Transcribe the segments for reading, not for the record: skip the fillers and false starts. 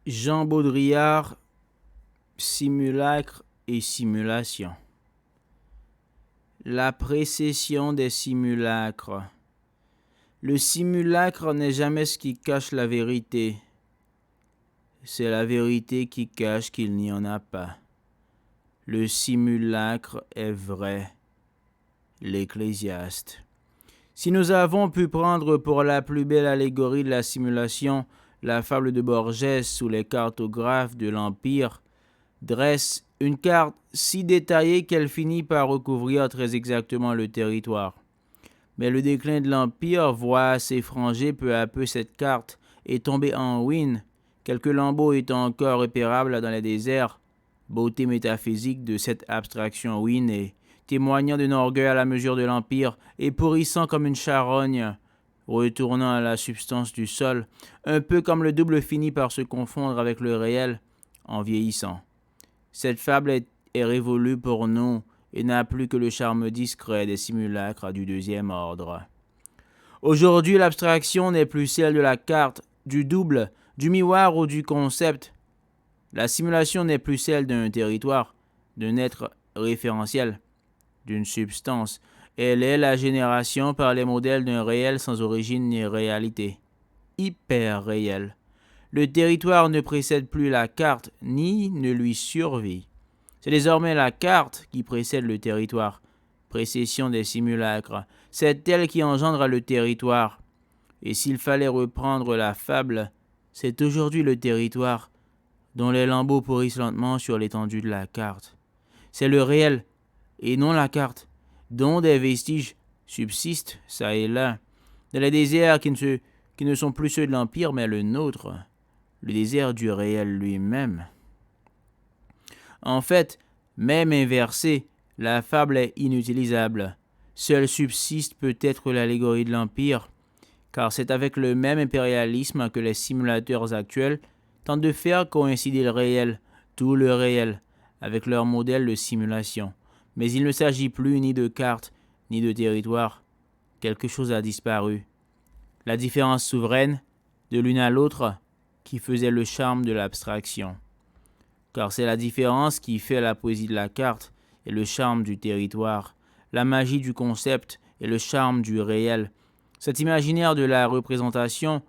Jean Baudrillard, simulacre et simulation. La précession des simulacres. Le simulacre n'est jamais ce qui cache la vérité. C'est la vérité qui cache qu'il n'y en a pas. Le simulacre est vrai. L'Ecclésiaste. Si nous avons pu prendre pour la plus belle allégorie de la simulation la fable de Borges où les cartographes de l'Empire dressent une carte si détaillée qu'elle finit par recouvrir très exactement le territoire. Mais le déclin de l'Empire voit s'effranger peu à peu cette carte et tomber en ruine, quelques lambeaux étant encore repérables dans les déserts, beauté métaphysique de cette abstraction ruinée, témoignant d'un orgueil à la mesure de l'Empire et pourrissant comme une charogne, retournant à la substance du sol, un peu comme le double finit par se confondre avec le réel en vieillissant. Cette fable est révolue pour nous et n'a plus que le charme discret des simulacres du deuxième ordre. Aujourd'hui, l'abstraction n'est plus celle de la carte, du double, du miroir ou du concept. La simulation n'est plus celle d'un territoire, d'un être référentiel, d'une substance. Elle est la génération par les modèles d'un réel sans origine ni réalité. Hyper réel. Le territoire ne précède plus la carte, ni ne lui survit. C'est désormais la carte qui précède le territoire. Précession des simulacres. C'est elle qui engendre le territoire. Et s'il fallait reprendre la fable, c'est aujourd'hui le territoire dont les lambeaux pourrissent lentement sur l'étendue de la carte. C'est le réel, et non la carte, dont des vestiges subsistent, ça et là, dans les déserts qui ne sont plus ceux de l'Empire, mais le nôtre, le désert du réel lui-même. En fait, même inversée, la fable est inutilisable. Seule subsiste peut-être l'allégorie de l'Empire, car c'est avec le même impérialisme que les simulateurs actuels tentent de faire coïncider le réel, tout le réel, avec leur modèle de simulation. Mais il ne s'agit plus ni de carte, ni de territoire. Quelque chose a disparu. La différence souveraine, de l'une à l'autre, qui faisait le charme de l'abstraction. Car c'est la différence qui fait la poésie de la carte et le charme du territoire, la magie du concept et le charme du réel. Cet imaginaire de la représentation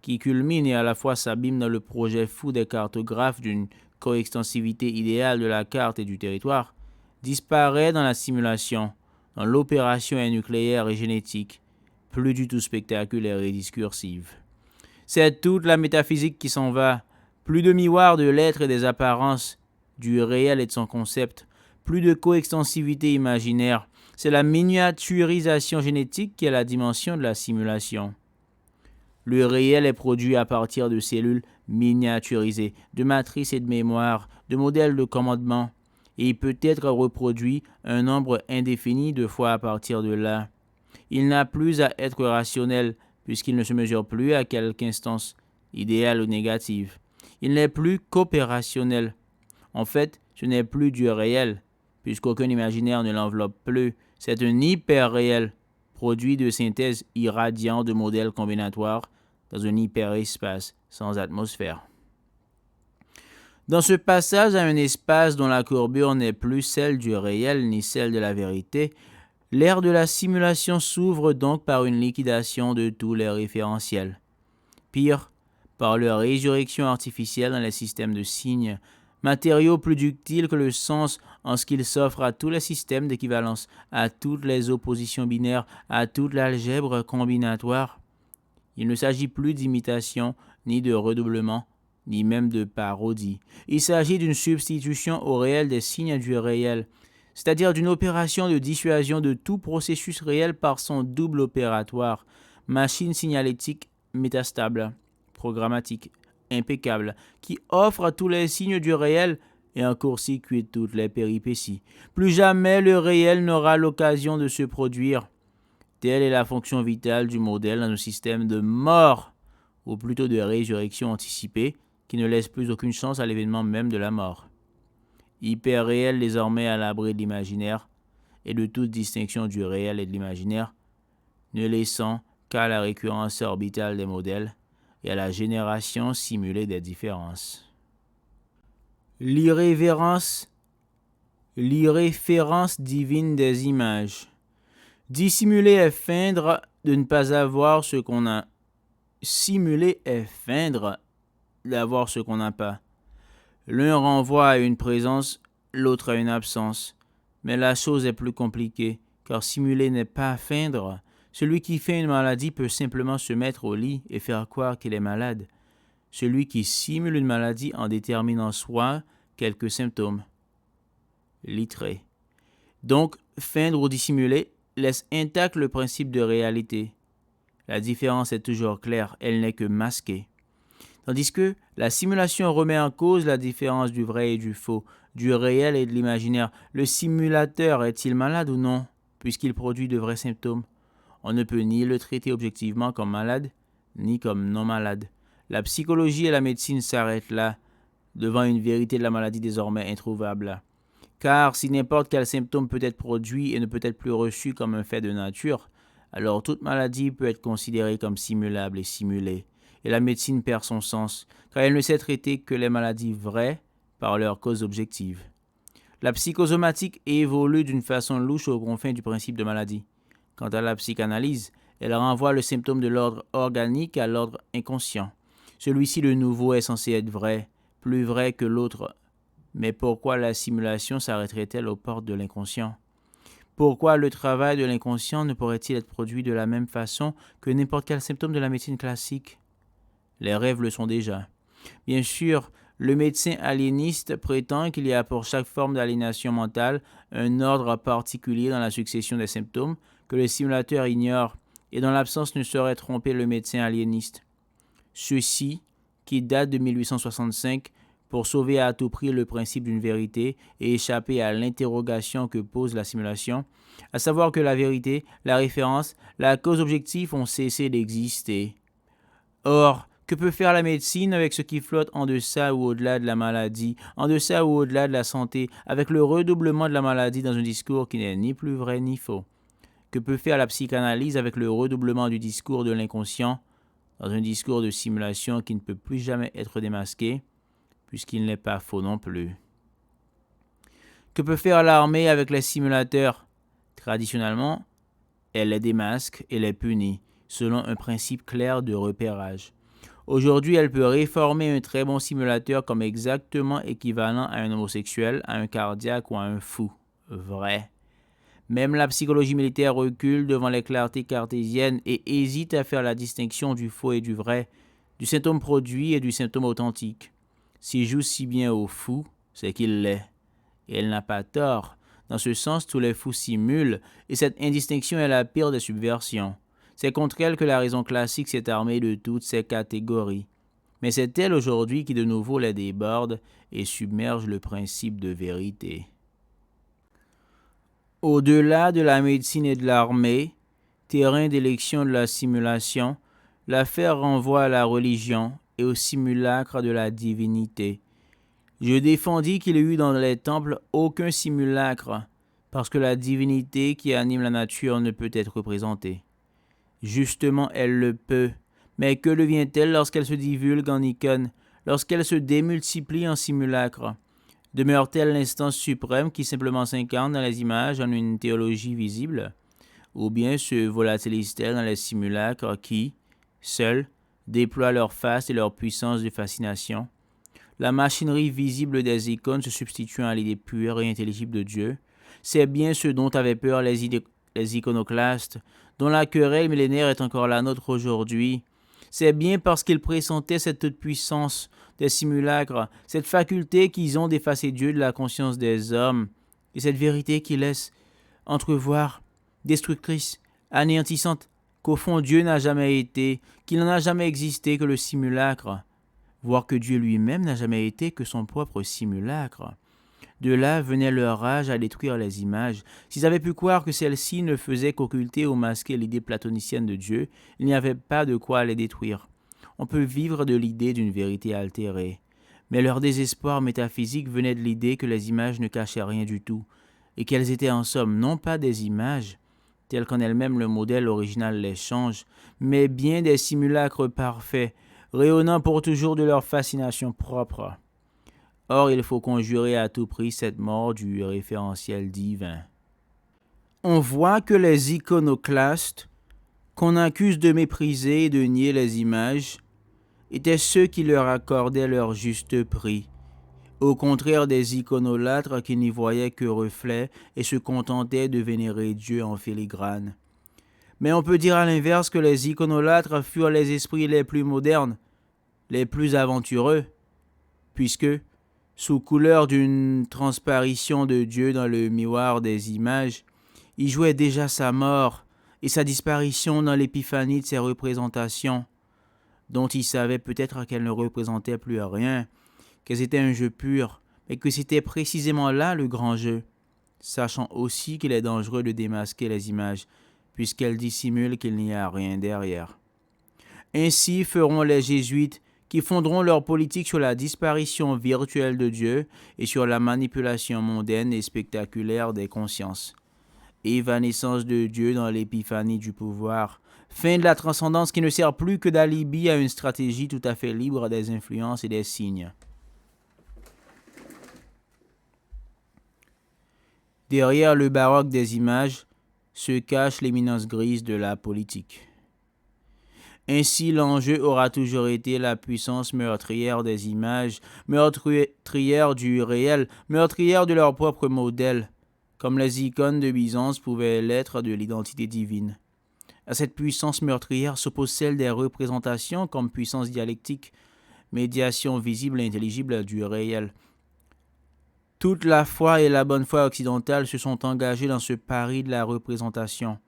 qui culmine et à la fois s'abîme dans le projet fou des cartographes d'une coextensivité idéale de la carte et du territoire, disparaît dans la simulation, dans l'opération nucléaire et génétique, plus du tout spectaculaire et discursive. C'est toute la métaphysique qui s'en va, plus de miroir de l'être et des apparences, du réel et de son concept, plus de coextensivité imaginaire. C'est la miniaturisation génétique qui est la dimension de la simulation. Le réel est produit à partir de cellules miniaturisées, de matrices et de mémoire, de modèles de commandement, et il peut être reproduit un nombre indéfini de fois à partir de là. Il n'a plus à être rationnel, puisqu'il ne se mesure plus à quelque instance, idéale ou négative. Il n'est plus qu'opérationnel. En fait, ce n'est plus du réel, puisqu'aucun imaginaire ne l'enveloppe plus. C'est un hyper-réel, produit de synthèse irradiant de modèles combinatoires dans un hyperespace sans atmosphère. Dans ce passage à un espace dont la courbure n'est plus celle du réel ni celle de la vérité, l'ère de la simulation s'ouvre donc par une liquidation de tous les référentiels. Pire, par leur résurrection artificielle dans les systèmes de signes, matériaux plus ductiles que le sens en ce qu'ils s'offrent à tous les systèmes d'équivalence, à toutes les oppositions binaires, à toute l'algèbre combinatoire. Il ne s'agit plus d'imitation, ni de redoublement, ni même de parodie. Il s'agit d'une substitution au réel des signes du réel, c'est-à-dire d'une opération de dissuasion de tout processus réel par son double opératoire, machine signalétique métastable, programmatique, impeccable, qui offre à tous les signes du réel et en court-circuite toutes les péripéties. Plus jamais le réel n'aura l'occasion de se produire. Telle est la fonction vitale du modèle dans un système de mort, ou plutôt de résurrection anticipée, qui ne laisse plus aucune chance à l'événement même de la mort. Hyper réel désormais à l'abri de l'imaginaire, et de toute distinction du réel et de l'imaginaire, ne laissant qu'à la récurrence orbitale des modèles, et à la génération simulée des différences. L'irrévérence divine des images. Dissimuler est feindre de ne pas avoir ce qu'on a. Simuler est feindre d'avoir ce qu'on n'a pas. L'un renvoie à une présence, l'autre à une absence. Mais la chose est plus compliquée, car simuler n'est pas feindre. Celui qui feint une maladie peut simplement se mettre au lit et faire croire qu'il est malade. Celui qui simule une maladie en détermine en soi quelques symptômes. Littré. Donc, feindre ou dissimuler laisse intact le principe de réalité. La différence est toujours claire, elle n'est que masquée. Tandis que la simulation remet en cause la différence du vrai et du faux, du réel et de l'imaginaire. Le simulateur est-il malade ou non, puisqu'il produit de vrais symptômes? On ne peut ni le traiter objectivement comme malade, ni comme non malade. La psychologie et la médecine s'arrêtent là, devant une vérité de la maladie désormais introuvable. Car si n'importe quel symptôme peut être produit et ne peut être plus reçu comme un fait de nature, alors toute maladie peut être considérée comme simulable et simulée, et la médecine perd son sens, car elle ne sait traiter que les maladies vraies par leur cause objective. La psychosomatique évolue d'une façon louche aux confins du principe de maladie. Quant à la psychanalyse, elle renvoie le symptôme de l'ordre organique à l'ordre inconscient. Celui-ci, le nouveau, est censé être vrai, plus vrai que l'autre. Mais pourquoi la simulation s'arrêterait-elle aux portes de l'inconscient? Pourquoi le travail de l'inconscient ne pourrait-il être produit de la même façon que n'importe quel symptôme de la médecine classique? Les rêves le sont déjà. Bien sûr, le médecin aliéniste prétend qu'il y a pour chaque forme d'aliénation mentale un ordre particulier dans la succession des symptômes que le simulateur ignore et dont l'absence ne saurait tromper le médecin aliéniste. Ceci, qui date de 1865, pour sauver à tout prix le principe d'une vérité et échapper à l'interrogation que pose la simulation, à savoir que la vérité, la référence, la cause objective ont cessé d'exister. Or, que peut faire la médecine avec ce qui flotte en deçà ou au-delà de la maladie, en deçà ou au-delà de la santé, avec le redoublement de la maladie dans un discours qui n'est ni plus vrai ni faux? Que peut faire la psychanalyse avec le redoublement du discours de l'inconscient, dans un discours de simulation qui ne peut plus jamais être démasqué, puisqu'il n'est pas faux non plus? Que peut faire l'armée avec les simulateurs? Traditionnellement, elle les démasque et les punit, selon un principe clair de repérage. Aujourd'hui, elle peut réformer un très bon simulateur comme exactement équivalent à un homosexuel, à un cardiaque ou à un fou. Vrai. Même la psychologie militaire recule devant les clartés cartésiennes et hésite à faire la distinction du faux et du vrai, du symptôme produit et du symptôme authentique. S'il joue si bien au fou, c'est qu'il l'est. Et elle n'a pas tort. Dans ce sens, tous les fous simulent, et cette indistinction est la pire des subversions. C'est contre elle que la raison classique s'est armée de toutes ces catégories. Mais c'est elle aujourd'hui qui de nouveau les déborde et submerge le principe de vérité. Au-delà de la médecine et de l'armée, terrain d'élection de la simulation, l'affaire renvoie à la religion et au simulacre de la divinité. Je défendis qu'il y eût dans les temples aucun simulacre, parce que la divinité qui anime la nature ne peut être représentée. Justement, elle le peut, mais que devient-elle lorsqu'elle se divulgue en icône, lorsqu'elle se démultiplie en simulacre? Demeure-t-elle l'instance suprême qui simplement s'incarne dans les images en une théologie visible? Ou bien se volatilise-t-elle dans les simulacres qui, seuls, déploient leur face et leur puissance de fascination? La machinerie visible des icônes se substituant à l'idée pure et intelligible de Dieu, c'est bien ce dont avaient peur les iconoclastes, dont la querelle millénaire est encore la nôtre aujourd'hui. C'est bien parce qu'ils pressentaient cette toute-puissance des simulacres, cette faculté qu'ils ont d'effacer Dieu de la conscience des hommes, et cette vérité qui laisse entrevoir, destructrice, anéantissante, qu'au fond Dieu n'a jamais été, qu'il n'en a jamais existé que le simulacre, voire que Dieu lui-même n'a jamais été que son propre simulacre. De là venait leur rage à détruire les images. S'ils avaient pu croire que celles-ci ne faisaient qu'occulter ou masquer l'idée platonicienne de Dieu, il n'y avait pas de quoi les détruire. On peut vivre de l'idée d'une vérité altérée. Mais leur désespoir métaphysique venait de l'idée que les images ne cachaient rien du tout, et qu'elles étaient en somme non pas des images, telles qu'en elles-mêmes le modèle original les change, mais bien des simulacres parfaits, rayonnant pour toujours de leur fascination propre. Or, il faut conjurer à tout prix cette mort du référentiel divin. On voit que les iconoclastes, qu'on accuse de mépriser et de nier les images, étaient ceux qui leur accordaient leur juste prix, au contraire des iconolâtres qui n'y voyaient que reflet et se contentaient de vénérer Dieu en filigrane. Mais on peut dire à l'inverse que les iconolâtres furent les esprits les plus modernes, les plus aventureux, puisque, sous couleur d'une transparition de Dieu dans le miroir des images, ils jouaient déjà sa mort et sa disparition dans l'épiphanie de ses représentations, dont ils savaient peut-être qu'elles ne représentaient plus rien, qu'elles étaient un jeu pur, mais que c'était précisément là le grand jeu, sachant aussi qu'il est dangereux de démasquer les images, puisqu'elles dissimulent qu'il n'y a rien derrière. Ainsi feront les jésuites qui fonderont leur politique sur la disparition virtuelle de Dieu et sur la manipulation mondaine et spectaculaire des consciences. Évanescence de Dieu dans l'épiphanie du pouvoir, fin de la transcendance qui ne sert plus que d'alibi à une stratégie tout à fait libre des influences et des signes. Derrière le baroque des images se cache l'éminence grise de la politique. Ainsi, l'enjeu aura toujours été la puissance meurtrière des images, meurtrière du réel, meurtrière de leur propre modèle, comme les icônes de Byzance pouvaient l'être de l'identité divine. À cette puissance meurtrière s'oppose celle des représentations comme puissance dialectique, médiation visible et intelligible du réel. Toute la foi et la bonne foi occidentale se sont engagées dans ce pari de la représentation,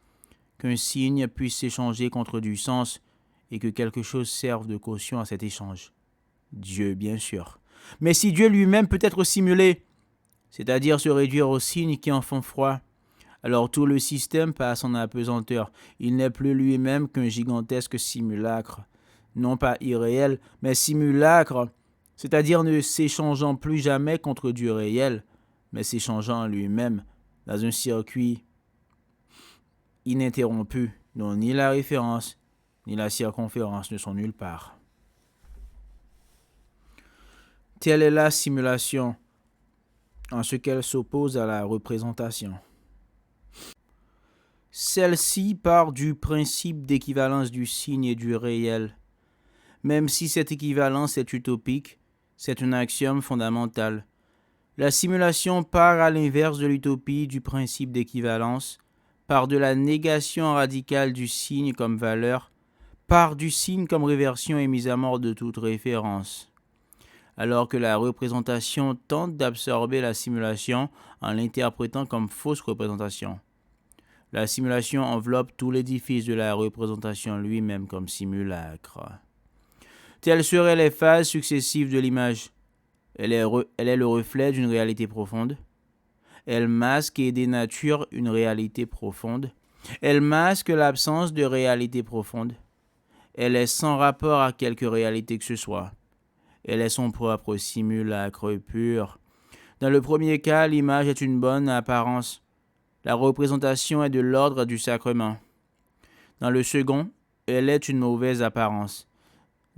qu'un signe puisse s'échanger contre du sens et que quelque chose serve de caution à cet échange. Dieu, bien sûr. Mais si Dieu lui-même peut être simulé, c'est-à-dire se réduire aux signes qui en font froid, alors tout le système passe en apesanteur. Il n'est plus lui-même qu'un gigantesque simulacre. Non pas irréel, mais simulacre, c'est-à-dire ne s'échangeant plus jamais contre du réel, mais s'échangeant lui-même dans un circuit ininterrompu, dont ni la référence ni la circonférence ne sont nulle part. Telle est la simulation, en ce qu'elle s'oppose à la représentation. Celle-ci part du principe d'équivalence du signe et du réel. Même si cette équivalence est utopique, c'est un axiome fondamental. La simulation part à l'inverse de l'utopie du principe d'équivalence, part de la négation radicale du signe comme valeur, part du signe comme réversion et mise à mort de toute référence. Alors que la représentation tente d'absorber la simulation en l'interprétant comme fausse représentation. La simulation enveloppe tout l'édifice de la représentation lui-même comme simulacre. Telles seraient les phases successives de l'image. Elle est le reflet d'une réalité profonde. Elle masque et dénature une réalité profonde. Elle masque l'absence de réalité profonde. Elle est sans rapport à quelque réalité que ce soit. Elle est son propre simulacre pur. Dans le premier cas, l'image est une bonne apparence. La représentation est de l'ordre du sacrement. Dans le second, elle est une mauvaise apparence,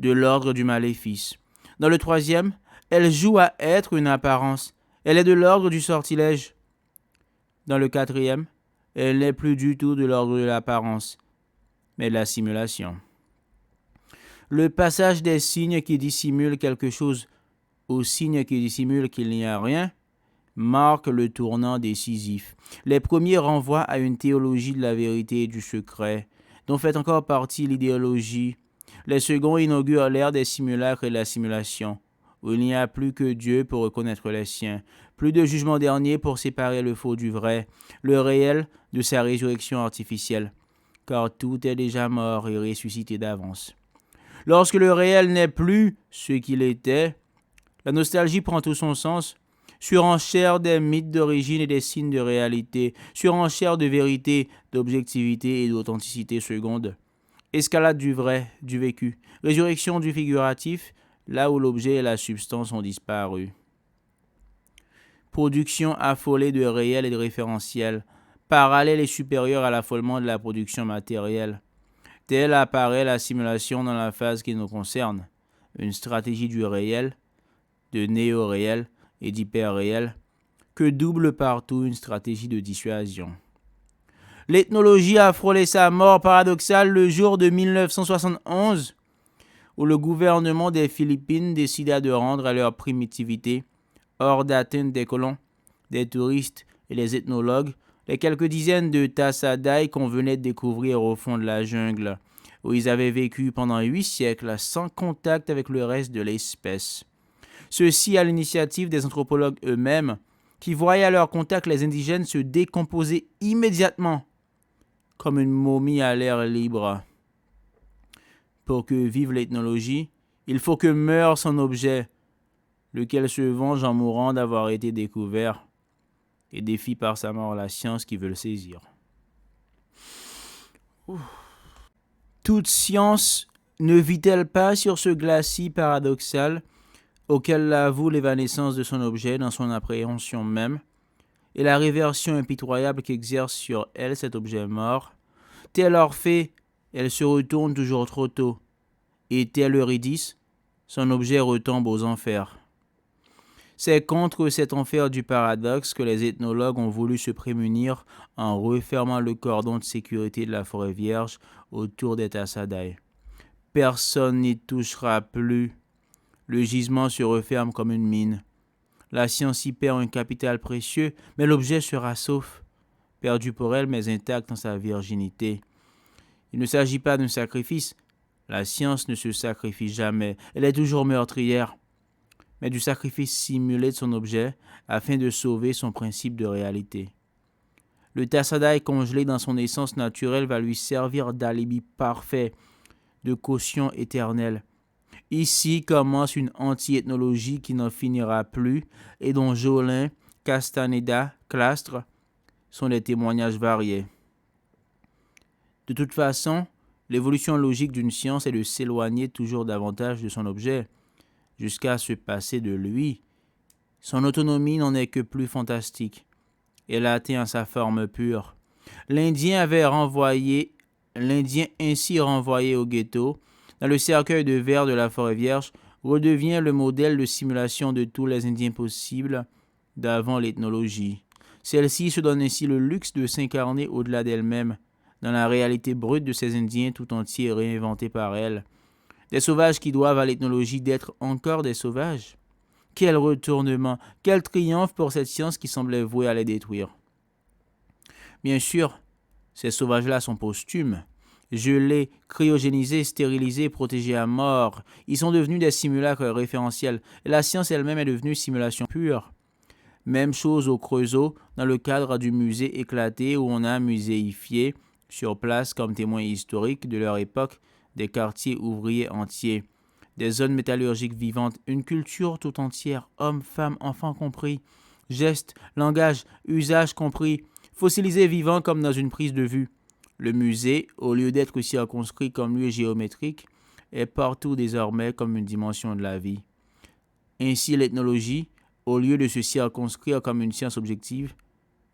de l'ordre du maléfice. Dans le troisième, elle joue à être une apparence. Elle est de l'ordre du sortilège. Dans le quatrième, elle n'est plus du tout de l'ordre de l'apparence, mais de la simulation. Le passage des signes qui dissimulent quelque chose aux signes qui dissimulent qu'il n'y a rien marque le tournant décisif. Les premiers renvoient à une théologie de la vérité et du secret, dont fait encore partie l'idéologie. Les seconds inaugurent l'ère des simulacres et de la simulation, où il n'y a plus que Dieu pour reconnaître les siens, plus de jugement dernier pour séparer le faux du vrai, le réel de sa résurrection artificielle, car tout est déjà mort et ressuscité d'avance. Lorsque le réel n'est plus ce qu'il était, la nostalgie prend tout son sens. Surenchère des mythes d'origine et des signes de réalité, surenchère de vérité, d'objectivité et d'authenticité seconde. Escalade du vrai, du vécu, résurrection du figuratif, là où l'objet et la substance ont disparu. Production affolée de réel et de référentiel, parallèle et supérieure à l'affolement de la production matérielle. Telle apparaît la simulation dans la phase qui nous concerne. une stratégie du réel, de néo-réel et d'hyper-réel, que double partout une stratégie de dissuasion. L'ethnologie a frôlé sa mort paradoxale le jour de 1971, où le gouvernement des Philippines décida de rendre à leur primitivité, hors d'atteinte des colons, des touristes et des ethnologues, les quelques dizaines de Tassadai qu'on venait de découvrir au fond de la jungle, où ils avaient vécu pendant 8 siècles sans contact avec le reste de l'espèce. Ceci à l'initiative des anthropologues eux-mêmes, qui voyaient à leur contact les indigènes se décomposer immédiatement, comme une momie à l'air libre. Pour que vive l'ethnologie, il faut que meure son objet, lequel se venge en mourant d'avoir été découvert et défie par sa mort la science qui veut le saisir. Toute science ne vit-elle pas sur ce glacis paradoxal auquel l'avoue l'évanescence de son objet dans son appréhension même et la réversion impitoyable qu'exerce sur elle cet objet mort? Tel Orphée, elle se retourne toujours trop tôt, et tel Eurydice, son objet retombe aux enfers. C'est contre cet enfer du paradoxe que les ethnologues ont voulu se prémunir en refermant le cordon de sécurité de la forêt vierge autour des Tassadai. Personne n'y touchera plus. Le gisement se referme comme une mine. La science y perd un capital précieux, mais l'objet sera sauf, perdu pour elle mais intact dans sa virginité. Il ne s'agit pas d'un sacrifice. La science ne se sacrifie jamais. Elle est toujours meurtrière, mais du sacrifice simulé de son objet afin de sauver son principe de réalité. Le Tassadai congelé dans son essence naturelle va lui servir d'alibi parfait, de caution éternelle. Ici commence une anti-ethnologie qui n'en finira plus et dont Jolin, Castaneda, Clastres sont des témoignages variés. De toute façon, l'évolution logique d'une science est de s'éloigner toujours davantage de son objet, jusqu'à se passer de lui. Son autonomie n'en est que plus fantastique. Elle atteint sa forme pure. L'Indien ainsi renvoyé au ghetto, dans le cercueil de verre de la forêt vierge, redevient le modèle de simulation de tous les Indiens possibles d'avant l'ethnologie. Celle-ci se donne ainsi le luxe de s'incarner au-delà d'elle-même, dans la réalité brute de ces Indiens tout entiers réinventés par elle. Des sauvages qui doivent à l'ethnologie d'être encore des sauvages. Quel retournement, quel triomphe pour cette science qui semblait vouée à les détruire. Bien sûr, ces sauvages-là sont posthumes. Gelés, cryogénisés, stérilisés, protégés à mort. Ils sont devenus des simulacres référentiels. Et la science elle-même est devenue simulation pure. Même chose au Creusot, dans le cadre du musée éclaté où on a muséifié, sur place comme témoins historiques de leur époque, des quartiers ouvriers entiers, des zones métallurgiques vivantes, une culture tout entière, hommes, femmes, enfants compris, gestes, langage, usages compris, fossilisés vivants comme dans une prise de vue. Le musée, au lieu d'être circonscrit comme lieu géométrique, est partout désormais comme une dimension de la vie. Ainsi, l'ethnologie, au lieu de se circonscrire comme une science objective,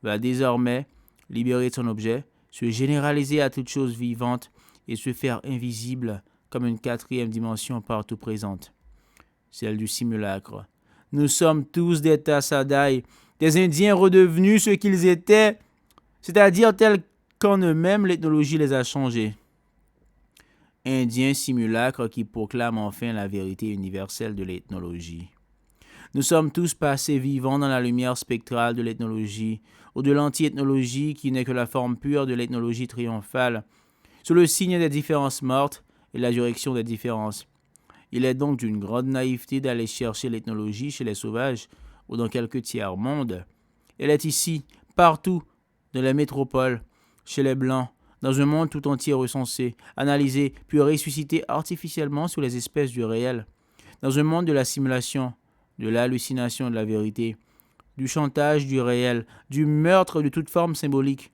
va désormais, libérée de son objet, se généraliser à toute chose vivante et se faire invisible comme une quatrième dimension partout présente, celle du simulacre. Nous sommes tous des Tassadai, des Indiens redevenus ce qu'ils étaient, c'est-à-dire tels qu'en eux-mêmes l'ethnologie les a changés. Indiens simulacres qui proclament enfin la vérité universelle de l'ethnologie. Nous sommes tous passés vivants dans la lumière spectrale de l'ethnologie, ou de l'anti-ethnologie qui n'est que la forme pure de l'ethnologie triomphale, sous le signe des différences mortes et la direction des différences. Il est donc d'une grande naïveté d'aller chercher l'ethnologie chez les sauvages ou dans quelques tiers-mondes. Elle est ici, partout, dans les métropoles, chez les Blancs, dans un monde tout entier recensé, analysé, puis ressuscité artificiellement sous les espèces du réel, dans un monde de la simulation, de l'hallucination de la vérité, du chantage du réel, du meurtre de toute forme symbolique,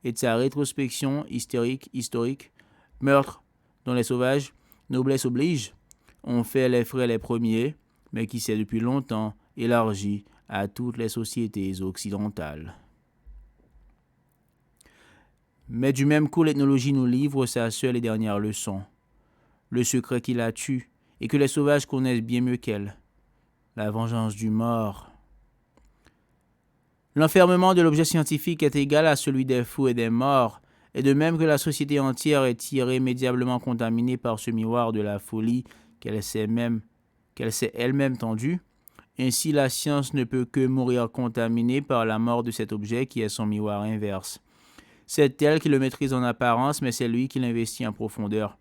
et de sa rétrospection historique, meurtre dont les sauvages, noblesse oblige, ont fait les frais les premiers, mais qui s'est depuis longtemps élargi à toutes les sociétés occidentales. Mais du même coup, l'ethnologie nous livre sa seule et dernière leçon. Le secret qui la tue et que les sauvages connaissent bien mieux qu'elle. La vengeance du mort. L'enfermement de l'objet scientifique est égal à celui des fous et des morts, et de même que la société entière est irrémédiablement contaminée par ce miroir de la folie qu'elle s'est elle-même tendue, ainsi la science ne peut que mourir contaminée par la mort de cet objet qui est son miroir inverse. C'est elle qui le maîtrise en apparence, mais c'est lui qui l'investit en profondeur,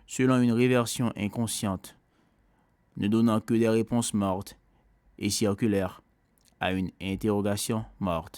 selon une réversion inconsciente, ne donnant que des réponses mortes et circulaires à une interrogation morte.